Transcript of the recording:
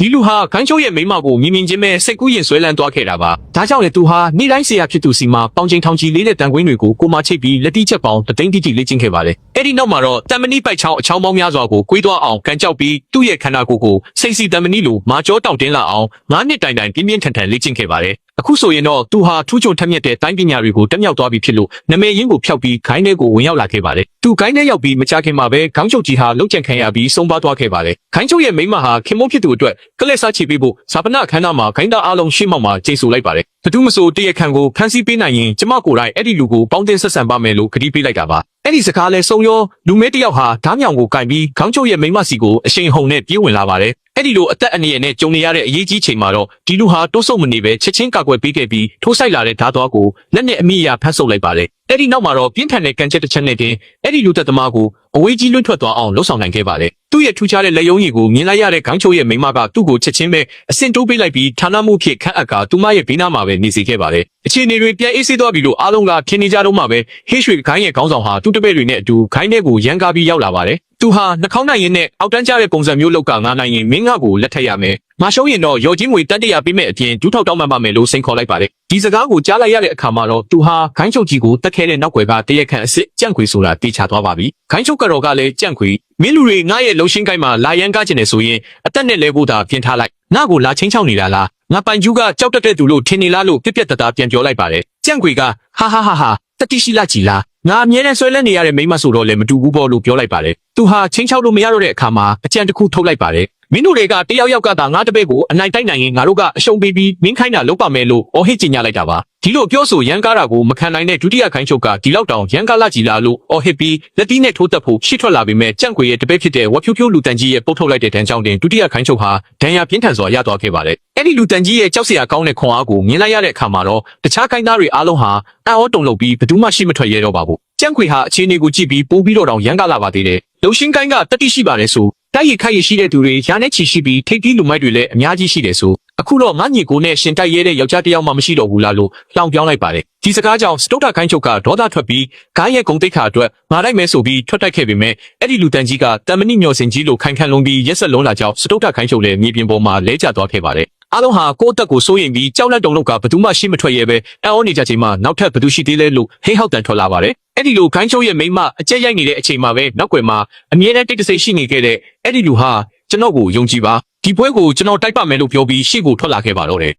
ဒီလူဟာခိုင်းချိုးရဲ့မိမကိုမြင်မြင်ချင်းပဲစိတ်ကူးရင်ဆွဲလန်းသွားခဲ့တာပါဒါကြောင့်လေသူဟာနေ့တိုင်းဆရာဖြစ်သူစီမှာပေါင်ချိန်ထောင်ချီလေးတဲ့တန်ခွင်းတွေကိုကိုမချိတ်ပြီးလက်တိချက်ပေါင်းတသိန်းတိတိလေ့ကျင့်ခဲ့ပါတယ်အဲ့ဒီနောက်မှာတော့တမဏိပိုက်ချောင်းအချောင်းပေါင်းများစွာကိုကွေးသွားအောင်ကန်ကြောက်ပြီးသူ့ရဲ့ခန္ဓာကိုယ်ကိုစိတ်စီတမဏိလိုမာကျောတောင့်တင်းလာအောင်9နှစ်တိုင်တိုင်ပြင်းပြင်းထန်ထန်လေ့ကျင့်ခဲ့ပါတယ်အခုဆိုရင်တော့သူဟာထူးချွန်ထက်မြက်တဲ့တိုင်းပညာတွေကိုတက်မြောက်သွားပြီဖြစ်လို့နာမည်ရင်းကိုဖျောက်ပြီးခိုင်းထဲကိုဝင်ရောက်လာခဲ့ပါတယ်။သူခိုင်းထဲရောက်ပြီးမကြခင်မှာပဲခေါင်းချုပ်ကြီးဟာလှုပ်ကြံခံရပြီးဆုံးပါသွားခဲ့ပါတယ်။ခိုင်းချုပ်ရဲ့မိန်းမဟာခင်မုန်းဖြစ်သူအတွက်ကလက်စားချေပေးဖို့ဇာပနအခမ်းအနားမှာခိုင်းသားအားလုံးရှေ့မှောက်မှာကြေဆိုလိုက်ပါတယ်။ဘသူမဆိုတရခန့်ကိုဖမ်းဆီးပေးနိုင်ရင်ကျမကိုယ်တိုင်အဲ့ဒီလူကိုပေါင်းတင်ဆက်ဆံပါမယ်လို့ကတိပေးလိုက်တာပါ။အဲ့ဒီစကားလဲဆုံးရောလူမဲတယောက်ဟာဓားမြောင်ကိုကင်ပြီးခေါင်းချုပ်ရဲ့မိန်းမစီကိုအရှိန်ဟုန်နဲ့ပြေးဝင်လာပါတယ်။အဲ့ဒီလိုအသက်အန္တရာယ်နဲ့ကြုံနေရတဲ့အရေးကြီးချိန်မှာတော့ဒီလူဟာတိုးဆုပ်မနေပဲချက်ချင်းကာကွယ်ပေးခဲ့ပြီးထိုးဆိုင်လာတဲ့ဓာတ်သွားကိုလက်နဲ့အမိအရာဖမ်းဆုပ်လိုက်ပါတယ်။အဲ့ဒီနောက်မှာတော့ပြင်းထန်တဲ့ကန်ချက်တစ်ချက်နဲ့တင်အဲ့ဒီလူသက်သမားကိုအဝေးကြီးလွင့်ထွက်သွားအောင်လှုပ်ဆောင်နိုင်ခဲ့ပါတယ်။သူ့ရဲ့ထူးခြားတဲ့လက်ယုံရည်ကိုမြင်လိုက်ရတဲ့ခေါင်းချိုးရဲ့မိန်းမကသူ့ကိုချက်ချင်းပဲအဆင့်တိုးပေးလိုက်ပြီးဌာနမှုဖြစ်ခန့်အပ်ကသူမရဲ့ဘေးနားမှာပဲနေစေခဲ့ပါတယ်။အခြေအနေတွေပြန်အေးဆေးသွားပြီလို့အားလုံးကထင်နေကြတော့မှပဲဟေးရွှေခိုင်းရဲ့ခေါင်းဆောင်ဟာသူ့တပည့်တွေနဲ့အတူခိုင်းထဲကိုရန်ကားပြီးရောက်လာပါတယ်။သူဟာနှာခေါင်းနိုင်ရင်နဲ့အောက်တန်းကျတဲ့ပုံစံမျိုးလောက်ကငါနိုင်ရင်မင်းငါ့ကိုလက်ထက်ရမယ်။မရှုံးရင်တော့ရော်ချင်းငွေတန်းတရာပေးမဲ့အပြင်ဒူးထောက်တောင်းမှန်ပါမယ်လို့စိန်ခေါ်လိုက်ပါတယ်။ဒီစကားကိုကြားလိုက်ရတဲ့အခါမှာတော့သူဟာခိုင်းချုပ်ကြီးကိုတက်ခဲတဲ့နောက်ွယ်ကတရက်ခန့်အစ်စ်ကြန့်ခွေဆိုတာတေချာသွားပါပြီ။ခိုင်းချုပ်ကတော့ကလည်းကြန့်ခွေမင်းလူတွေငါရဲ့လုံရှင်းကိုင်းမှာလာရန်ကားကျင်နေဆိုရင်အသက်နဲ့လဲဖို့သာပြင်ထားလိုက်။ငါ့ကိုလာချင်းချောက်နေတာလား။ငါပိုင်ကျူးကကြောက်တက်တဲ့သူလို့ထင်နေလားလို့ပြက်ပြက်တသားပြန်ပြောလိုက်ပါတယ်။ကြန့်ခွေကဟာတတိရှိလာကြည်လားငါအမြဲတမ်းဆွဲလန်းနေရတဲ့မိန်းမဆိုတော့လည်းမတူဘူးပေါ့လို့ပြောလိုက်ပါတယ်။သူဟာချင်းချောက်လို့မရတော့တဲ့အခါမှာအကြံတစ်ခုထုတ်လိုက်ပါတယ်။မင်းတို့တွေကတယောက်ယောက်ကသာငါတပည့်ကိုအနိုင်တိုက်နိုင်ရင်ငါတို့ကအရှုံးပေးပြီးမင်းခိုင်းတာလုပ်ပါမယ်လို့အော်ဟစ်ကြေညာလိုက်တာပါ။ဒီလိုပြောဆိုရန်ကားတာကိုမခံနိုင်တဲ့ဒုတိယခိုင်းချုပ်ကဒီလောက်တောင်ရန်ကားလာကြည်လာလို့အော်ဟစ်ပြီးလက်တီးနဲ့ထိုးတက်ဖို့ရှေ့ထွက်လာပေမဲ့ကြန့်ခွေရဲ့တပည့်ဖြစ်တဲ့ဝက်ဖြိုးဖြိုးလူတန်ကြီးရဲ့ပုတ်ထုတ်လိုက်တဲ့တန်းချောင်းတင်ဒုတိယခိုင်းချုပ်ဟာဒဏ်ရာပြင်းထန်စွာရသွားခဲ့ပါတယ်။အဲ့ဒီလူတန်ကြီးရဲ့ကြောက်စရာကောင်းတဲ့ခွန်အားကိုမြင်လိုက်ရတဲ့အခါမှာတော့တခြားခိုင်းသားတွေအားလုံးဟာအံ့ဩတုန်လှုပ်ပြီးဘယ်သူမှရှိမထွက်ရဲတော့ပါဘူး။ကြန့်ခွေဟာအခြေအနေကိုကြည့်ပြီးပိုးပြီးတော့တောင်ရန်ကားလာပါသေးတယ်။လုံရှင်းကိုင်းကတတိရှိပါတယ်ဆိုတိုက်ရိုက်ခိုက်ရရှိတဲ့သူတွေရာနဲ့ချီရှိပြီးထိပ်သီးလူမိုက်တွေလည်းအများကြီးရှိတယ်ဆိုအခုတော့ငါညီကိုနဲ့ရှင်တိုက်ရဲတဲ့ယောက်ျားတစ်ယောက်မှမရှိတော့ဘူးလားလို့လှောင်ပြောင်းလိုက်ပါတယ်ဒီစကားကြောင့်စတုတ္ထခိုင်းချုပ်ကဒေါသထွက်ပြီးဂိုင်းရဲ့ဂုံတိတ်ခါအတွက်ငါတိုက်မဲဆိုပြီးထွက်တိုက်ခဲ့ပေမဲ့အဲ့ဒီလူတန်ကြီးကတမဏိမျောစင်ကြီးလိုခိုင်ခန့်လုံးပြီးရက်ဆက်လုံးလာကြောင်းစတုတ္ထခိုင်းချုပ်လည်းမြေပြင်ပေါ်မှာလဲကျသွားခဲ့ပါတယ်အားလုံးဟာကိုယ့်အသက်ကိုစိုးရိမ်ပြီးကြောက်လန့်တုန်လှုပ်ကဘယ်သူမှရှိမထွက်ရဲပဲအံ့ဩနေကြချိန်မှာနောက်ထပ်ဘယ်သူရှိသေးလဲလို့ဟိဟောက်တန်ထွက်လာပါတယ်အဲ့ဒီလိုခိုင်းချုပ်ရဲ့မိန်းမအကြက်ရိုက်နေတဲ့အချိန်မှာပဲနောက်ွယ်မှာအမြဲတမ်းတိတ်တဆိတ်ရှိနေခဲ့တဲ့အဲ့ဒီလူဟာကျွန်တော်ကိုယုံကြည်ပါဒီပွဲကိုကျွန်တော်တိုက်ပါမယ်လို့ပြောပြီးရှေ့ကိုထွက်လာခဲ့ပါတော့တယ်